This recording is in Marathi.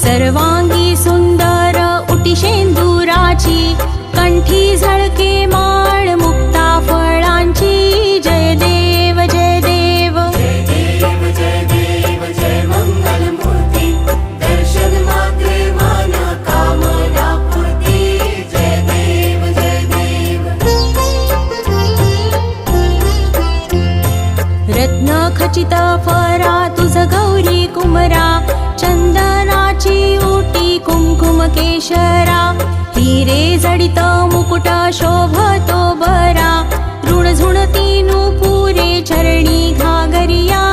सर्वांगी सुंदर उटी शेंदुराची, कंठी झळके माळ मुक्ता फळांची. जय देव जय देव जय देव जय देव जय मंगल मूर्ती, दर्शन मात्रे मन कामना पूर्ती. जय देव जय देव. रत्न खचित फरा तुझ गौरी कुमरा, चंदनाची ओटी कुंकुम केशरा. हिरे जडित मुकुट शोभतो बरा, ऋण झुणती नुपुरे चरणी घागरिया.